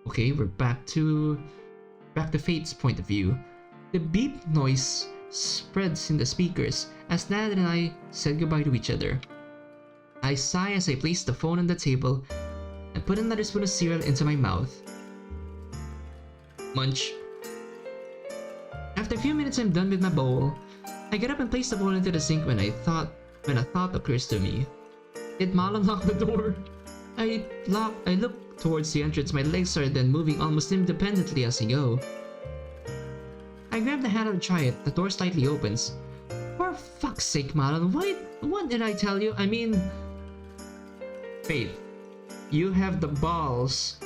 Okay, we're back to Fate's point of view. The beep noise spreads in the speakers as Nad and I said goodbye to each other. I sigh as I place the phone on the table and put another spoon of cereal into my mouth. Munch. After a few minutes, I'm done with my bowl. I get up and place the bowl into the sink when a thought occurs to me. Did Mal unlock the door? I look towards the entrance. My legs are then moving almost independently as I go. I grab the handle and try it. The door slightly opens. For fuck's sake, Malon, what did I tell you? I mean... Faith, you have the balls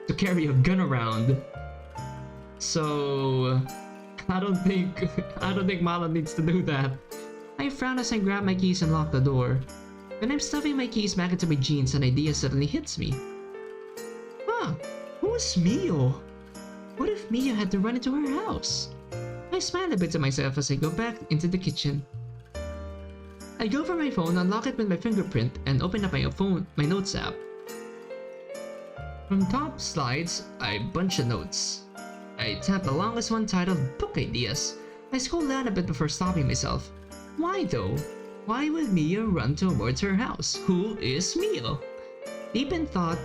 to carry a gun around. So... I don't think Malon needs to do that. I frown as I grab my keys and lock the door. When I'm stuffing my keys back into my jeans, an idea suddenly hits me. Huh, who's Mio? What if Mio had to run into her house? I smile a bit to myself as I go back into the kitchen. I go for my phone, unlock it with my fingerprint, and open up my notes app. From top slides, I bunch of notes. I tap the longest one titled Book Ideas. I scroll down a bit before stopping myself. Why though? Why would Mio run towards her house? Who is Mio? Deep in thought,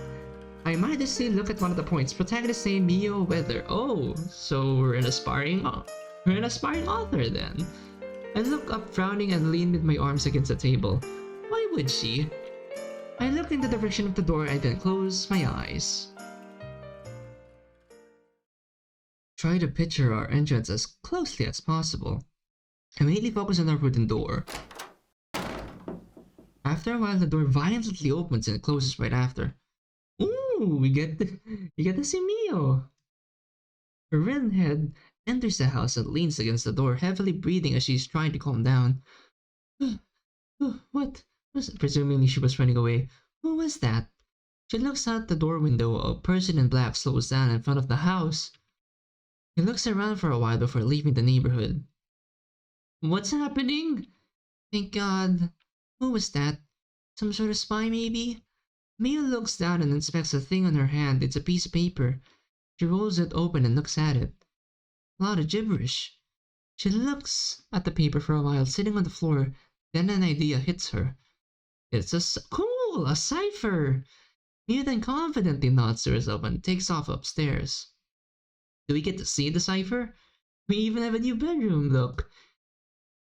I mindlessly look at one of the points. Protagonist name Mio Weather. Oh, so we're an aspiring author then. I look up frowning and lean with my arms against the table. Why would she? I look in the direction of the door and then close my eyes. Try to picture our entrance as closely as possible. I mainly focus on our wooden door. After a while, the door violently opens and closes right after. Ooh, we get to see Mio. Her redhead enters the house and leans against the door, heavily breathing as she's trying to calm down. What? Presumably she was running away. Who was that? She looks out the door window. A person in black slows down in front of the house. He looks around for a while before leaving the neighborhood. What's happening? Thank God. Who was that? Some sort of spy, maybe? Mia looks down and inspects the thing on her hand. It's a piece of paper. She rolls it open and looks at it. A lot of gibberish. She looks at the paper for a while, sitting on the floor. Then an idea hits her. It's a cipher! Mia then confidently nods to herself and takes off upstairs. Do we get to see the cipher? We even have a new bedroom look.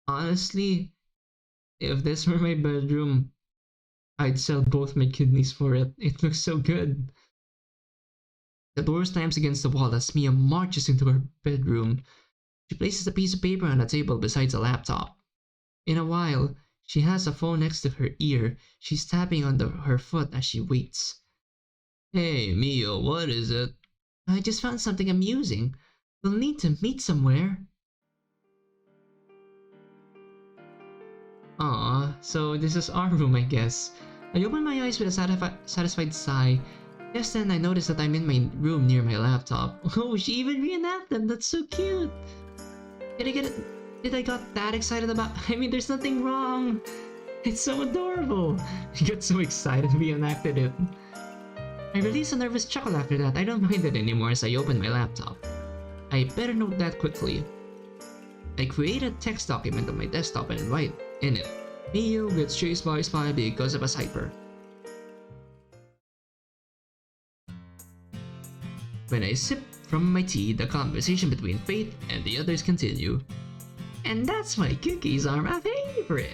Honestly, if this were my bedroom, I'd sell both my kidneys for it. It looks so good. The door slams against the wall as Mia marches into her bedroom. She places a piece of paper on a table beside a laptop. In a while, she has a phone next to her ear. She's tapping on her foot as she waits. Hey, Mio, what is it? I just found something amusing. We'll need to meet somewhere. Aw, so this is our room, I guess. I open my eyes with a satisfied sigh. Just then, I notice that I'm in my room near my laptop. Oh, she even reenacted them. That's so cute. Did I got that excited about? I mean, there's nothing wrong. It's so adorable. I got so excited we enacted it. I release a nervous chuckle after that. I don't mind it anymore as I open my laptop. I better note that quickly. I create a text document on my desktop and write in it, Mio gets chased by a spy because of a cipher. When I sip from my tea, the conversation between Faith and the others continue. And that's why cookies are my favorite.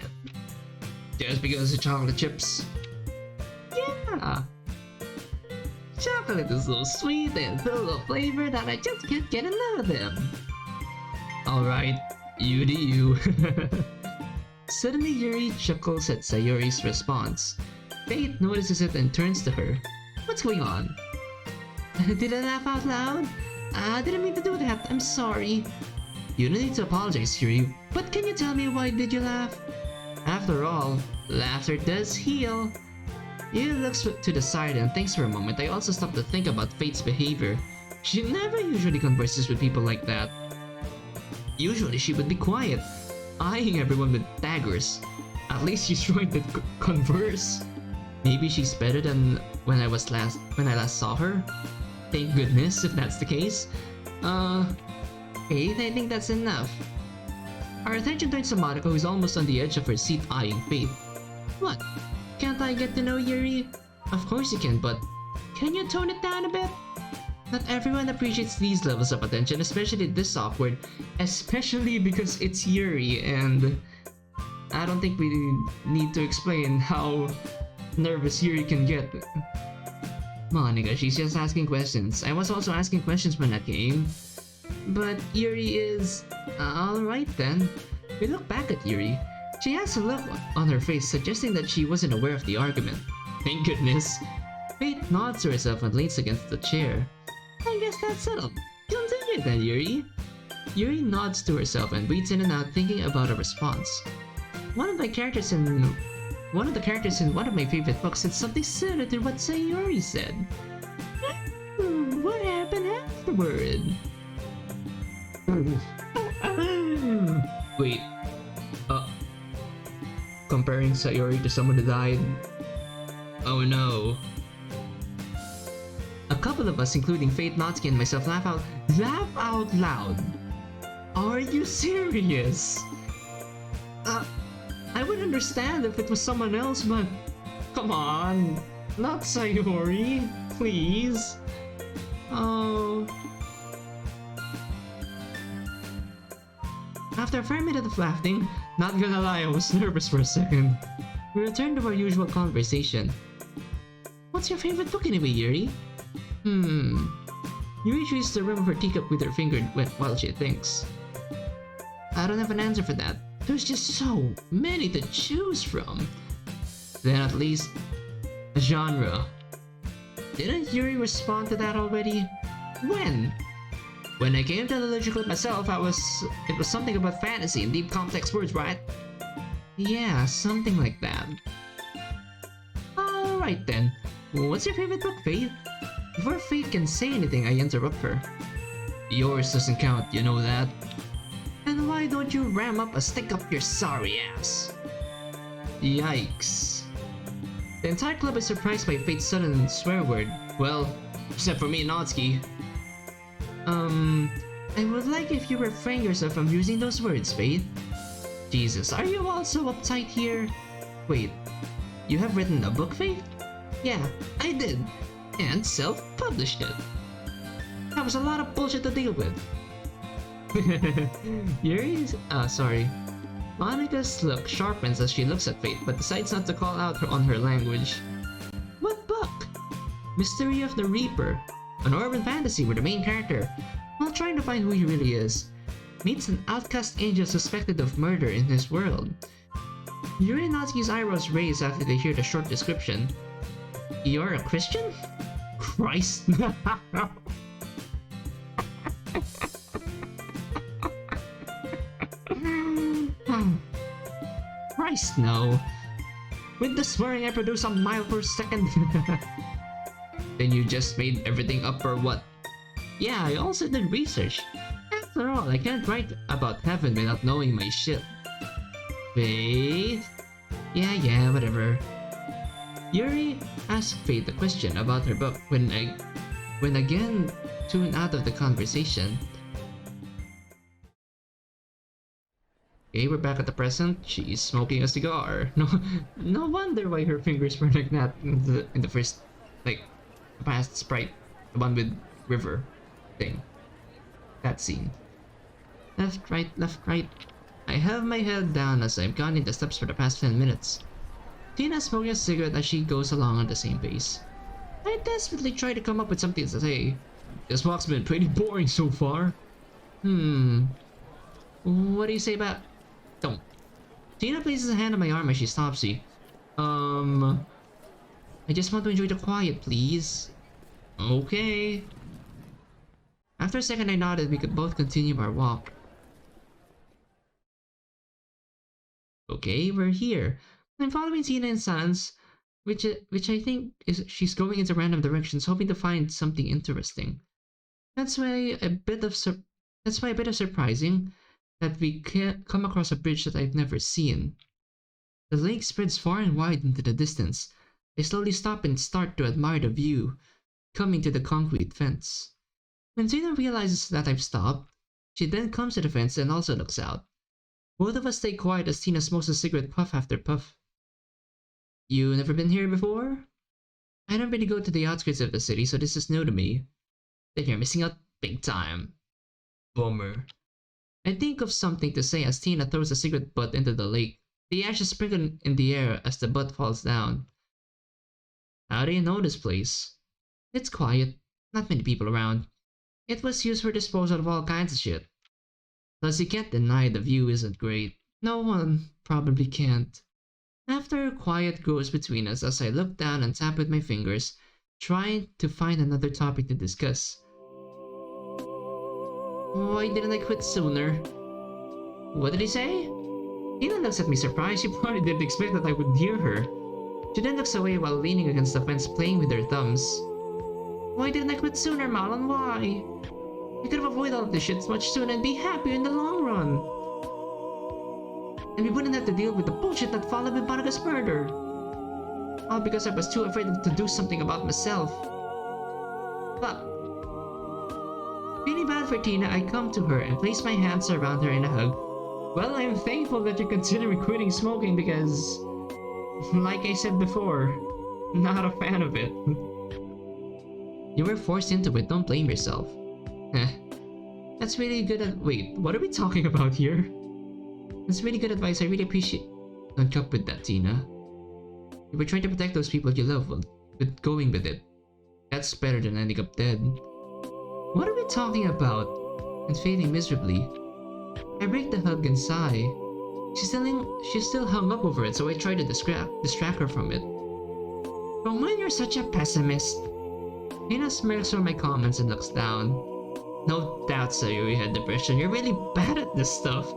Just because of chocolate chips? Yeah. Chocolate is so sweet and full of flavor that I just can't get enough of them. Alright, you do you. Suddenly Yuri chuckles at Sayori's response. Faith notices it and turns to her. What's going on? Did I laugh out loud? I didn't mean to do that, I'm sorry. You don't need to apologize, Yuri, but can you tell me why did you laugh? After all, laughter does heal. Yuri looks to the side and thinks for a moment. I also stop to think about Faith's behavior. She never usually converses with people like that. Usually she would be quiet, eyeing everyone with daggers. At least she's trying to converse. Maybe she's better than when I last saw her. Thank goodness, if that's the case. Uh, Faith, I think that's enough. Our attention turns to Monica, who's almost on the edge of her seat eyeing Faith. What? Can't I get to know Yuri? Of course you can, but can you tone it down a bit? Not everyone appreciates these levels of attention, especially this awkward, especially because it's Yuri, and I don't think we need to explain how nervous Yuri can get. Monica, she's just asking questions. I was also asking questions when that came. But Yuri is... alright then. We look back at Yuri. She has a look on her face suggesting that she wasn't aware of the argument. Thank goodness. Faith nods to herself and leans against the chair. I guess that's settled. Continue then, Yuri. Yuri nods to herself and breathes in and out, thinking about a response. One of the characters in one of my favorite books said something similar to what Sayori said. What happened afterward? Wait. Comparing Sayori to someone who died? Oh no. A couple of us, including Faith, Natsuki, and myself, laugh out loud. Are you serious? I would understand if it was someone else, but come on, not Sayori, please. Oh. After a fair minute of laughing, not gonna lie, I was nervous for a second. We returned to our usual conversation. What's your favorite book anyway, Yuri? Yuri treats the rim of her teacup with her finger while she thinks. I don't have an answer for that. There's just so many to choose from. Then at least, a genre. Didn't Yuri respond to that already? When? When I came to the literature club myself, it was something about fantasy and deep complex words, right? Yeah, something like that. Alright then. What's your favorite book, Faith? Before Faith can say anything, I interrupt her. Yours doesn't count, you know that? And why don't you ram up a stick up your sorry ass? Yikes. The entire club is surprised by Faith's sudden swear word. Well, except for me and Natsuki. I would like if you refrain yourself from using those words, Faith. Jesus, are you all so uptight here? Wait, you have written a book, Faith? Yeah, I did. And self-published it. That was a lot of bullshit to deal with. Yuri's... sorry. Monica's look sharpens as she looks at Faith, but decides not to call out on her language. What book? Mystery of the Reaper. An urban fantasy where the main character, while trying to find who he really is, meets an outcast angel suspected of murder in his world. Yuri and Natsuki's eyebrows raise after they hear the short description. You're a Christian? Christ. Christ, no. With the swearing I produce a mile per second. Then you just made everything up or what? Yeah, I also did research. After all, I can't write about heaven without knowing my shit. Faith? Yeah, whatever. Yuri asked Faith a question about her book when again tuned out of the conversation. Okay, we're back at the present. She's smoking a cigar. No wonder why her fingers were like that in the first, like, the past sprite, the one with river thing. That scene. Left, right. I have my head down as I've gone into steps for the past 10 minutes. Tina smoking a cigarette as she goes along at the same pace. I desperately try to come up with something to say. This walk's been pretty boring so far. What do you say about... Don't. Tina places a hand on my arm as she stops me. I just want to enjoy the quiet, please. Okay. After a second I nodded we could both continue our walk. Okay, we're here. I'm following Tina in silence, which I think is she's going into random directions, hoping to find something interesting. That's why a bit of surprising that we can't come across a bridge that I've never seen. The lake spreads far and wide into the distance. I slowly stop and start to admire the view. coming to the concrete fence. When Tina realizes that I've stopped, she then comes to the fence and also looks out. Both of us stay quiet as Tina smokes a cigarette puff after puff. You never been here before? I don't really go to the outskirts of the city, so this is new to me. Then you're missing out big time. Bummer. I think of something to say as Tina throws a cigarette butt into the lake. The ashes sprinkle in the air as the butt falls down. How do you know this place? It's quiet, not many people around. It was used for disposal of all kinds of shit. Plus you can't deny the view isn't great. No one probably can't. After a quiet grows between us as I look down and tap with my fingers, trying to find another topic to discuss. Why didn't I quit sooner? What did he say? Tina looks at me surprised. She probably didn't expect that I would hear her. She then looks away while leaning against the fence playing with her thumbs. Why didn't I quit sooner, Malon? Why? I could have avoided all of this shit much sooner and be happier in the long run. And we wouldn't have to deal with the bullshit that followed with Baraga's murder. All because I was too afraid to do something about myself. Fuck. Feeling bad for Tina, I come to her and place my hands around her in a hug. Well, I'm thankful that you're considering quitting smoking because, like I said before, not a fan of it. You were forced into it, don't blame yourself. That's really good wait, what are we talking about here? That's really good advice, I really appreciate. Don't cope with that, Tina. You were trying to protect those people you love, but going with it. That's better than ending up dead. What are we talking about? And failing miserably. I break the hug and sigh. She's still hung up over it, so I try to distract her from it. Roman, you're such a pessimist. Tina smirks from my comments and looks down. No doubt, Sayuri had depression. You're really bad at this stuff.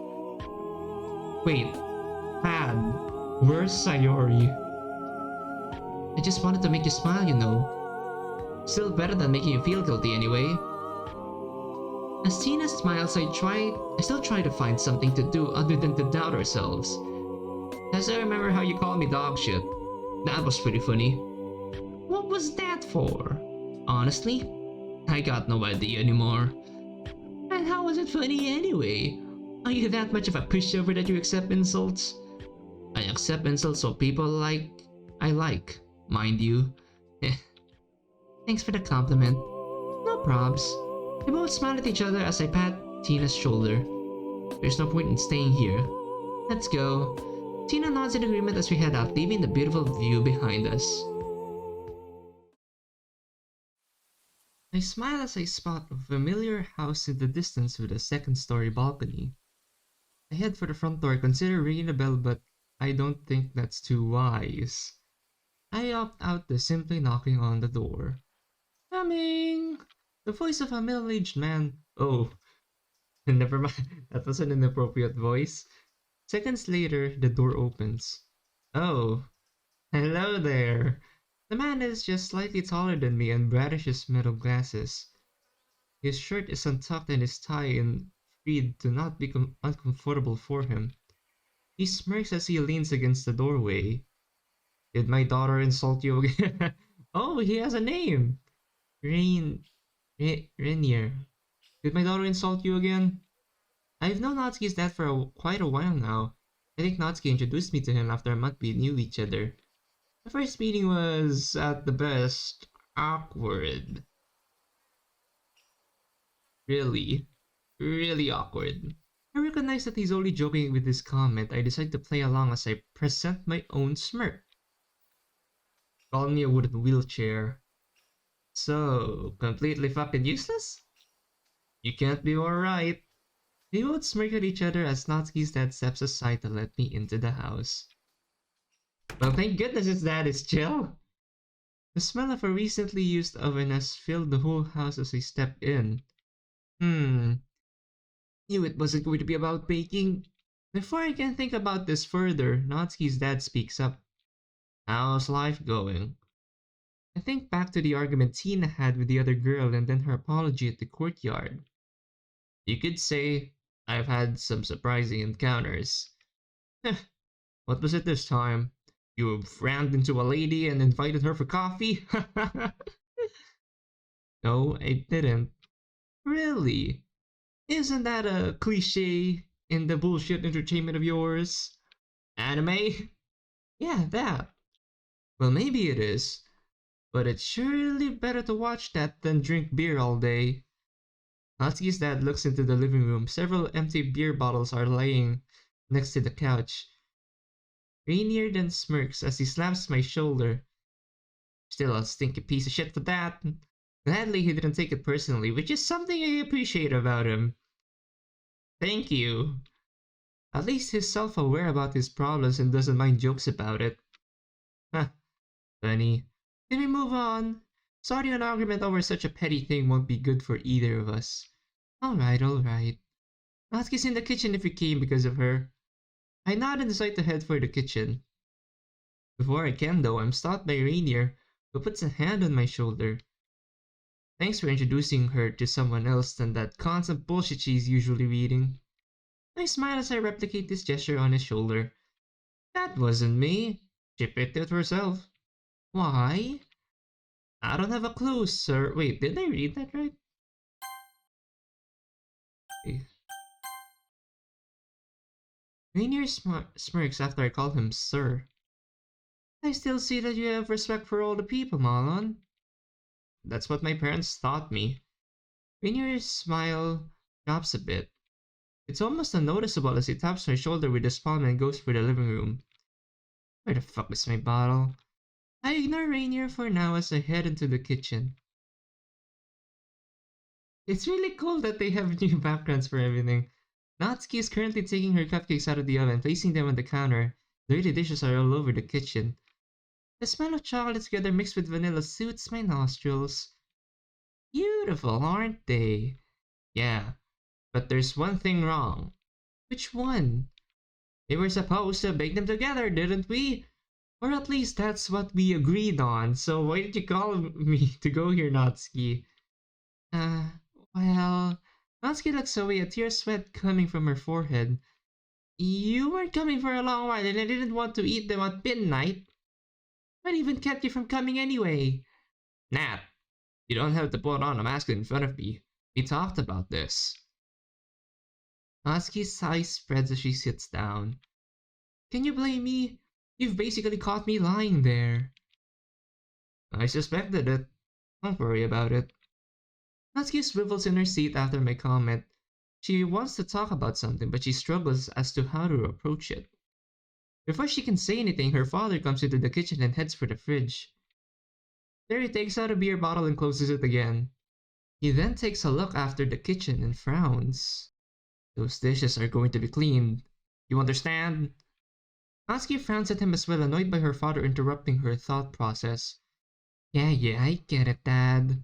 Wait, bad? Where's Sayuri? I just wanted to make you smile, you know. Still better than making you feel guilty anyway. As Tina smiles, I still try to find something to do other than to doubt ourselves. As I remember how you called me dog shit. That was pretty funny. What was that for? Honestly, I got no idea anymore. And how was it funny anyway? Are you that much of a pushover that you accept insults? I accept insults so people I like, mind you. Thanks for the compliment. No probs. We both smile at each other as I pat Tina's shoulder. There's no point in staying here. Let's go. Tina nods in agreement as we head out, leaving the beautiful view behind us. I smile as I spot a familiar house in the distance with a second-story balcony. I head for the front door, consider ringing the bell, but I don't think that's too wise. I opt out to simply knocking on the door. Coming! The voice of a middle-aged man. Oh, never mind. That was an inappropriate voice. Seconds later, the door opens. Oh, hello there. The man is just slightly taller than me and brandishes metal glasses. His shirt is untucked and his tie in freed to not be uncomfortable for him. He smirks as he leans against the doorway. Did my daughter insult you again? Oh, he has a name. Rainier. Did my daughter insult you again? I've known Natsuki's dad for quite a while now. I think Natsuki introduced me to him after a month we knew each other. The first meeting was, at the best, awkward. Really awkward. I recognize that he's only joking with this comment. I decide to play along as I present my own smirk. Call me a wooden wheelchair. So, completely fucking useless? You can't be more right. We both smirk at each other as Natsuki's dad steps aside to let me into the house. Well, thank goodness his dad is chill. The smell of a recently used oven has filled the whole house as I step in. Knew it wasn't going to be about baking. Before I can think about this further, Natsuki's dad speaks up. How's life going? I think back to the argument Tina had with the other girl and then her apology at the courtyard. You could say I've had some surprising encounters. What was it this time? You rammed into a lady and invited her for coffee? No, I didn't. Really? Isn't that a cliche in the bullshit entertainment of yours? Anime? Yeah, that. Well, maybe it is, but it's surely better to watch that than drink beer all day. Natsuki's dad looks into the living room. Several empty beer bottles are laying next to the couch. Rainier then smirks as he slaps my shoulder. Still a stinky piece of shit for that. Gladly he didn't take it personally, which is something I appreciate about him. Thank you. At least he's self-aware about his problems and doesn't mind jokes about it. Huh, funny. Can we move on? Starting an argument over such a petty thing won't be good for either of us. Alright, alright. Natsuki's in the kitchen if you came because of her. I nod and decide to head for the kitchen. Before I can though, I'm stopped by Rainier, who puts a hand on my shoulder. Thanks for introducing her to someone else than that constant bullshit she's usually reading. I smile as I replicate this gesture on his shoulder. That wasn't me. She picked it herself. Why? I don't have a clue, sir. Wait, did I read that right? Okay. Rainier smirks after I call him sir. I still see that you have respect for older people, Malon. That's what my parents taught me. Rainier's smile drops a bit. It's almost unnoticeable as he taps my shoulder with his palm and goes for the living room. Where the fuck is my bottle? I ignore Rainier for now as I head into the kitchen. It's really cool that they have new backgrounds for everything. Natsuki is currently taking her cupcakes out of the oven, placing them on the counter. Dirty dishes are all over the kitchen. The smell of chocolate together mixed with vanilla suits my nostrils. Beautiful, aren't they? Yeah, but there's one thing wrong. Which one? We were supposed to bake them together, didn't we? Or at least that's what we agreed on, so why did you call me to go here, Natsuki? Well... Natsuki looks away, a tear sweat coming from her forehead. You weren't coming for a long while and I didn't want to eat them at midnight. What even kept you from coming anyway? Nat, you don't have to put on a mask in front of me. We talked about this. Natsuki's sigh spreads as she sits down. Can you blame me? You've basically caught me lying there. I suspected it. Don't worry about it. Natsuki swivels in her seat after my comment. She wants to talk about something, but she struggles as to how to approach it. Before she can say anything, her father comes into the kitchen and heads for the fridge. There he takes out a beer bottle and closes it again. He then takes a look after the kitchen and frowns. Those dishes are going to be cleaned. You understand? Natsuki frowns at him as well, annoyed by her father interrupting her thought process. Yeah, I get it, Dad.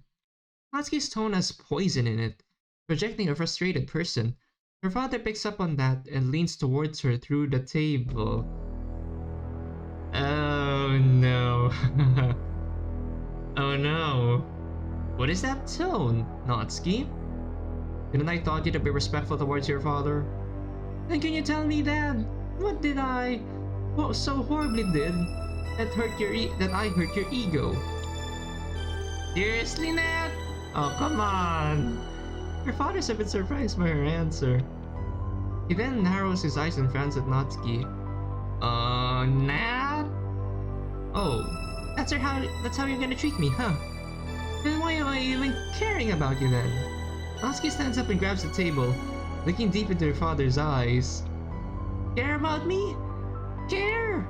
Natsuki's tone has poison in it, projecting a frustrated person. Her father picks up on that and leans towards her through the table. Oh no. Oh no. What is that tone, Natsuki? Didn't I taught you to be respectful towards your father? And can you tell me, Dad? What did I so horribly did that I hurt your ego? Seriously, Nat? Oh, come on! Her father's a bit surprised by her answer. He then narrows his eyes and frowns at Natsuki. Nat? Oh, that's how you're gonna treat me, huh? Then why am I even caring about you then? Natsuki stands up and grabs the table, looking deep into her father's eyes. Care about me? Care?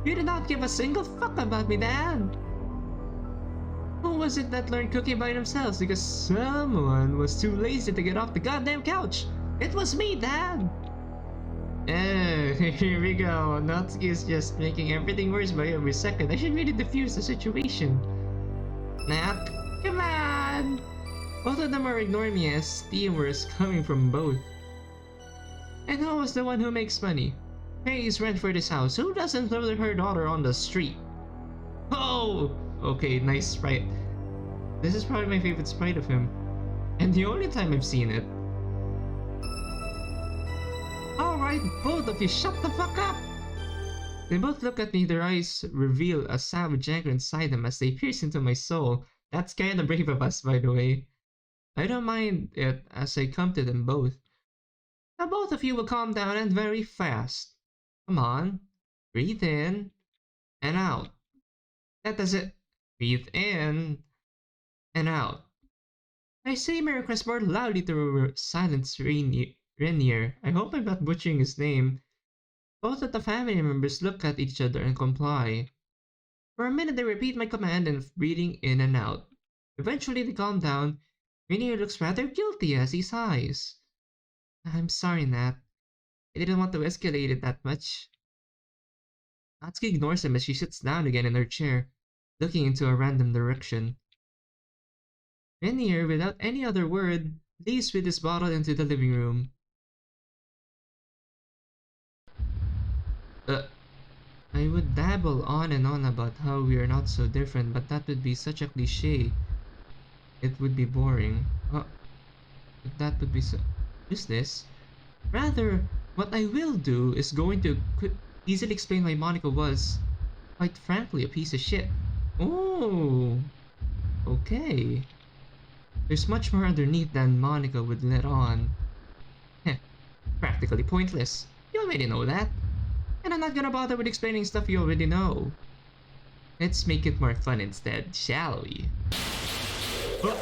You did not give a single fuck about me, Dad! Who was it that learned cooking by themselves because someone was too lazy to get off the goddamn couch? It was me, Dad! Here we go. Natsuki is just making everything worse by every second. I should really defuse the situation. Nat, come on! Both of them are ignoring me as steam was coming from both. And who was the one who makes money? Pays rent for this house. Who doesn't throw her daughter on the street? Oh! Okay, nice sprite. This is probably my favorite sprite of him. And the only time I've seen it. Alright, both of you shut the fuck up! They both look at me, their eyes reveal a savage anger inside them as they pierce into my soul. That's kinda brave of us, by the way. I don't mind it as I come to them both. Now both of you will calm down and very fast. Come on. Breathe in and out. That does it. Breathe in and out. I say my request more loudly to silence Rainier. I hope I'm not butchering his name. Both of the family members look at each other and comply. For a minute they repeat my command and breathing in and out. Eventually they calm down. Rainier looks rather guilty as he sighs. I'm sorry, Nat. I didn't want to escalate it that much. Natsuki ignores him as she sits down again in her chair, looking into a random direction. Rainier, without any other word, leaves with his bottle into the living room. I would dabble on and on about how we are not so different, but that would be such a cliche. It would be boring. That would be so useless. Rather, what I will do is going to easily explain why Monica was, quite frankly, a piece of shit. Oh, okay. There's much more underneath than Monica would let on. Heh, practically pointless. You already know that. And I'm not gonna bother with explaining stuff you already know. Let's make it more fun instead, shall we? Oh!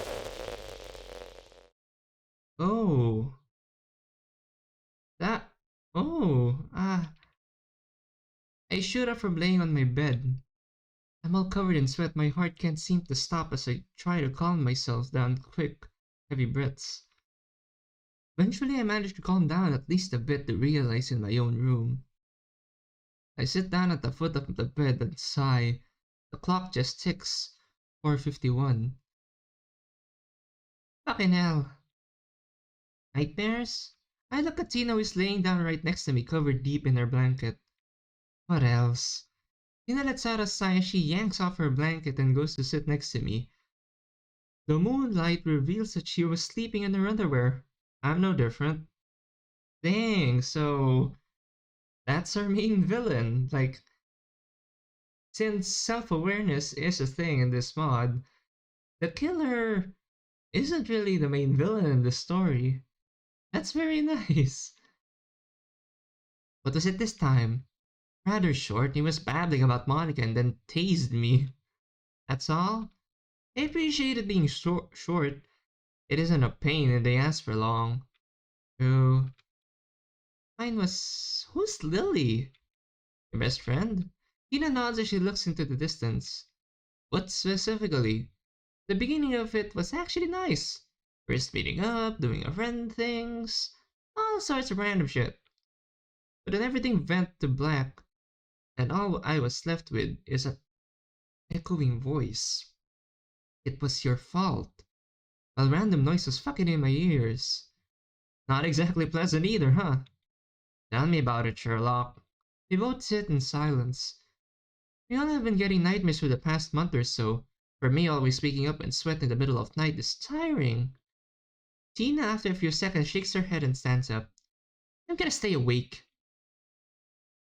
Oh. That. Oh. I shoot up from laying on my bed. I'm all covered in sweat. My heart can't seem to stop as I try to calm myself down. Quick, heavy breaths. Eventually, I manage to calm down at least a bit to realize in my own room. I sit down at the foot of the bed and sigh. The clock just ticks. 4:51. Fucking hell. Nightmares? I look at Tina, who is laying down right next to me, covered deep in her blanket. What else? Tina lets out a sigh as she yanks off her blanket and goes to sit next to me. The moonlight reveals that she was sleeping in her underwear. I'm no different. Dang, so that's our main villain. Like, since self-awareness is a thing in this mod, the killer isn't really the main villain in the story. That's very nice. What was it this time? Rather short. He was babbling about Monica and then tased me. That's all? I appreciate it being short. It isn't a pain in the ass for long. True. Mine was... Who's Lily? Your best friend? Tina nods as she looks into the distance. What specifically? The beginning of it was actually nice. First meeting up, doing our friend things, all sorts of random shit. But then everything went to black, and all I was left with is an echoing voice. It was your fault. A random noise was fucking in my ears. Not exactly pleasant either, huh? Tell me about it, Sherlock. We both sit in silence. We all have been getting nightmares for the past month or so. For me, always waking up and sweat in the middle of night is tiring. Tina, after a few seconds, shakes her head and stands up. I'm gonna stay awake.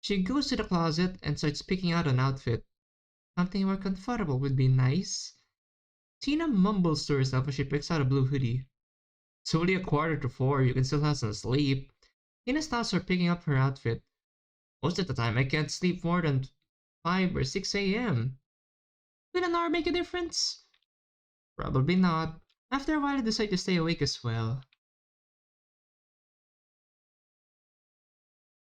She goes to the closet and starts picking out an outfit. Something more comfortable would be nice. Tina mumbles to herself as she picks out a blue hoodie. It's only 3:15, you can still have some sleep. Tina stops her picking up her outfit. Most of the time I can't sleep more than 5 or 6 a.m. Will an hour make a difference? Probably not. After a while I decide to stay awake as well.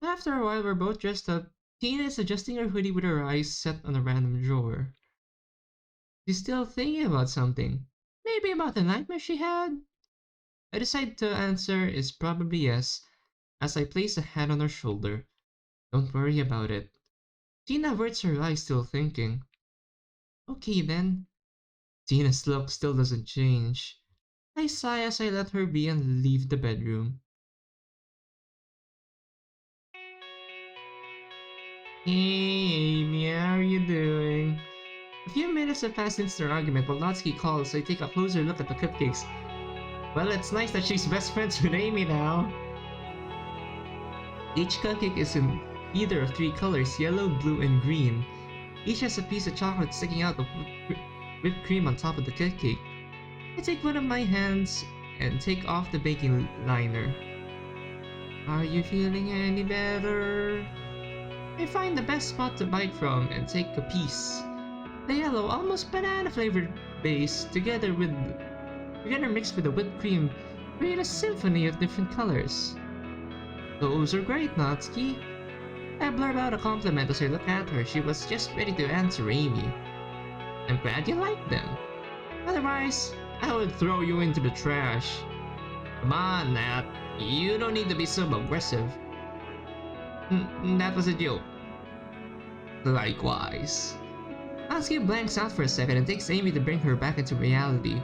After a while we're both dressed up. Tina is adjusting her hoodie with her eyes set on a random drawer. She's still thinking about something. Maybe about the nightmare she had? I decide to answer is probably yes, as I place a hand on her shoulder. Don't worry about it. Tina averts her eyes, still thinking. Okay then. Tina's look still doesn't change. I sigh as I let her be and leave the bedroom. Hey Amy, how are you doing? A few minutes have passed since their argument while Natsuki calls, so I take a closer look at the cupcakes. Well, it's nice that she's best friends with Amy now. Each cupcake is in either of 3 colors, yellow, blue, and green. Each has a piece of chocolate sticking out of whipped cream on top of the cake. I take one of my hands and take off the baking liner. Are you feeling any better? I find the best spot to bite from and take a piece. The yellow, almost banana-flavored base, together mixed with the whipped cream, create a symphony of different colors. Those are great, Natsuki. I blurb out a compliment as I look at her. She was just ready to answer Amy. I'm glad you like them. Otherwise, I would throw you into the trash. Come on, Nat. You don't need to be so aggressive. That was a joke. Likewise. Natsuki blanks out for a second and takes Amy to bring her back into reality.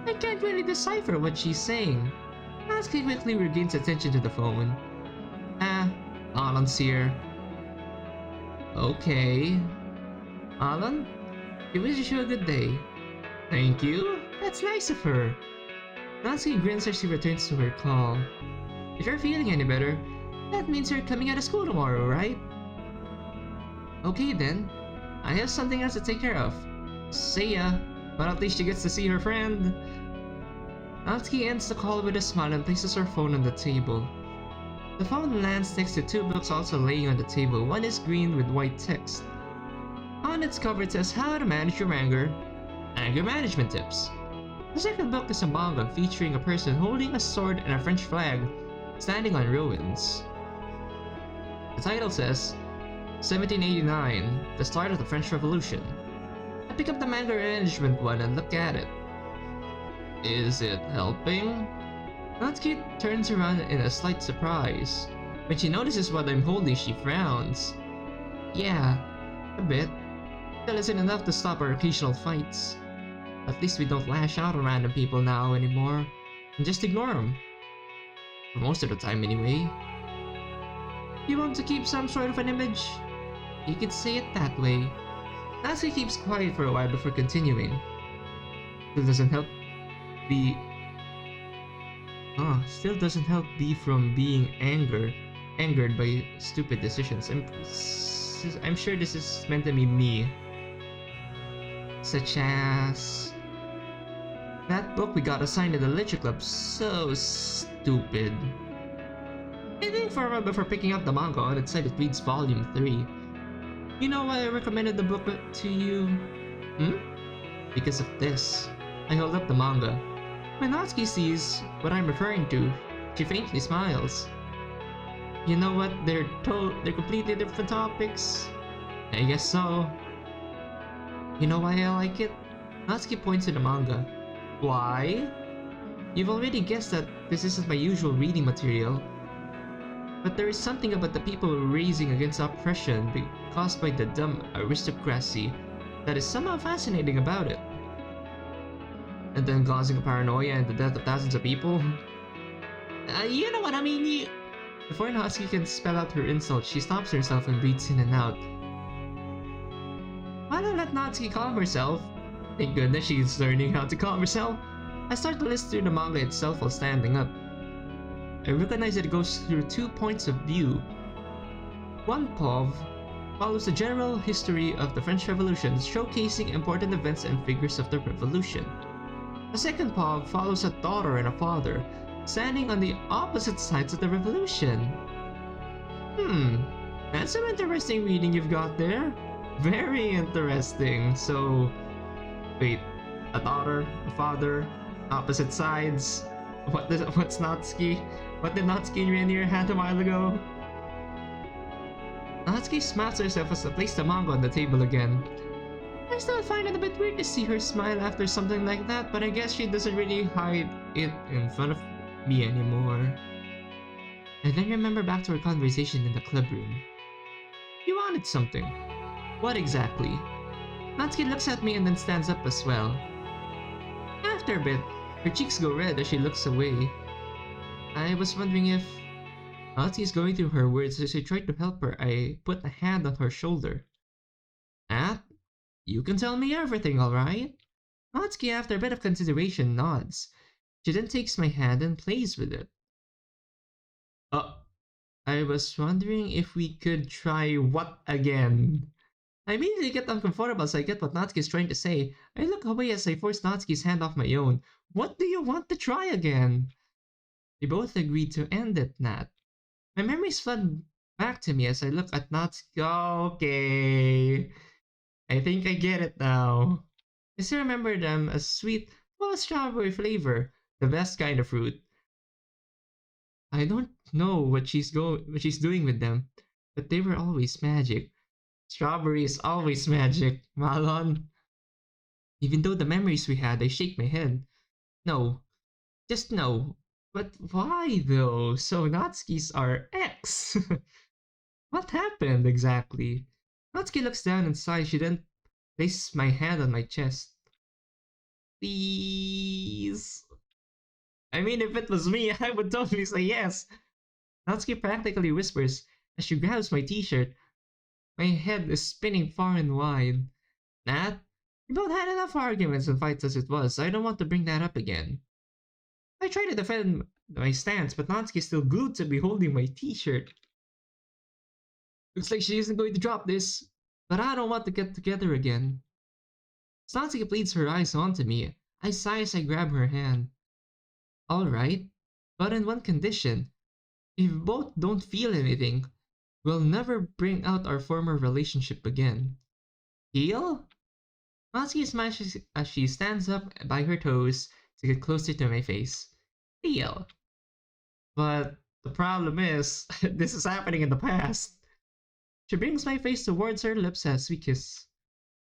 I can't really decipher what she's saying. Natsuki quickly regains attention to the phone. Alan's here. Okay. Alan? He wishes you a good day. Thank you. That's nice of her. Natsuki grins as she returns to her call. If you're feeling any better, that means you're coming out of school tomorrow, right? Okay then. I have something else to take care of. See ya. But at least she gets to see her friend. Natsuki ends the call with a smile and places her phone on the table. The phone lands next to two books also laying on the table. One is green with white text. On its cover it says How to Manage Your Anger Management Tips. The second book is a manga featuring a person holding a sword and a French flag standing on ruins. The title says 1789, the start of the French Revolution. I pick up the manga management one and look at it. Is it helping? Natsuki turns around in a slight surprise. When she notices what I'm holding, she frowns. Yeah, a bit. That isn't enough to stop our occasional fights. At least we don't lash out on random people now anymore, and just ignore them. For most of the time anyway. You want to keep some sort of an image? You could say it that way. Natsuki keeps quiet for a while before continuing. Still doesn't help be from being angered by stupid decisions. I'm sure this is meant to be me. Such as that book we got assigned at the literature club. So stupid. I think for a while before picking up the manga on its site it reads volume 3. You know why I recommended the book to you? Because of this. I hold up the manga. When Natsuki sees what I'm referring to, she faintly smiles. You know what? They're completely different topics. I guess so. You know why I like it? Natsuki points to the manga. Why? You've already guessed that this isn't my usual reading material. But there is something about the people raising against oppression caused by the dumb aristocracy that is somehow fascinating about it. And then causing paranoia and the death of thousands of people. You know what I mean? Before Natsuki can spell out her insult, she stops herself and breathes in and out. While I let Natsuki calm herself, thank goodness she's learning how to calm herself, I start to list through the manga itself while standing up. I recognize that it goes through 2 points of view. One POV follows the general history of the French Revolution, showcasing important events and figures of the revolution. The second POV follows a daughter and a father, standing on the opposite sides of the revolution. That's some interesting reading you've got there. Very interesting. So, wait, a daughter, a father, opposite sides. What's Natsuki? What did Natsuki read in your hand a while ago? Natsuki smiles herself as I place the manga on the table again. I still find it a bit weird to see her smile after something like that, but I guess she doesn't really hide it in front of me anymore. I then remember back to our conversation in the club room. You wanted something. What exactly? Natsuki looks at me and then stands up as well. After a bit, her cheeks go red as she looks away. I was wondering if... Natsuki is going through her words as I tried to help her. I put a hand on her shoulder. You can tell me everything, alright? Natsuki, after a bit of consideration, nods. She then takes my hand and plays with it. I was wondering if we could try what again? I immediately get uncomfortable as I get what Natsuki is trying to say. I look away as I force Natsuki's hand off my own. What do you want to try again? We both agreed to end it, Nat. My memories flood back to me as I look at Natsuki. Okay. I think I get it now. I still remember them as sweet, full of strawberry flavor, the best kind of fruit. I don't know what she's doing with them, but they were always magic. Strawberry is always magic, Malon. Even though the memories we had, I shake my head. No, just no. But why though? So Natsuki's are X. What happened exactly? Natsuki looks down and sighs. She then places my hand on my chest. Please. I mean, if it was me, I would totally say yes. Natsuki practically whispers as she grabs my t-shirt. My head is spinning far and wide. Nat, we both had enough arguments and fights as it was, so I don't want to bring that up again. I try to defend my stance, but Natsuki is still glued to be holding my t-shirt. Looks like she isn't going to drop this, but I don't want to get together again. Natsuki pleads her eyes onto me. I sigh as I grab her hand. Alright, but on one condition. If we both don't feel anything, we'll never bring out our former relationship again. Deal? Natsuki smiles as she stands up by her toes to get closer to my face. Deal. But the problem is, this is happening in the past. She brings my face towards her lips as we kiss.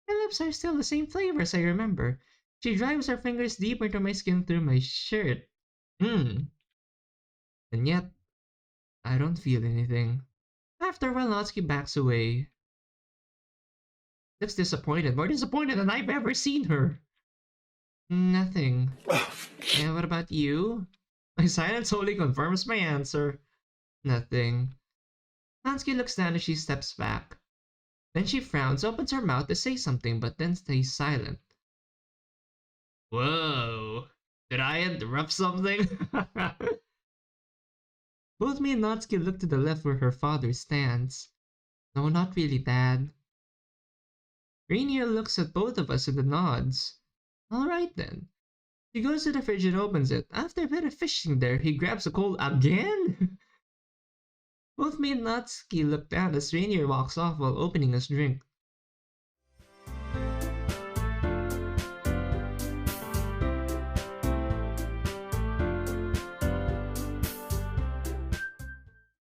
My lips are still the same flavor as I remember. She drives her fingers deeper into my skin through my shirt. And yet, I don't feel anything. After a while, Natsuki backs away. Looks disappointed, more disappointed than I've ever seen her. Nothing. And what about you? My silence only confirms my answer. Nothing. Natsuki looks down as she steps back. Then she frowns, opens her mouth to say something, but then stays silent. Whoa. Did I interrupt something? Both me and Natsuki look to the left where her father stands. No, not really, Dad. Rainier looks at both of us and nods. Alright then. He goes to the fridge and opens it. After a bit of fishing there, he grabs a cold again? Both me and Natsuki look down as Rainier walks off while opening his drink.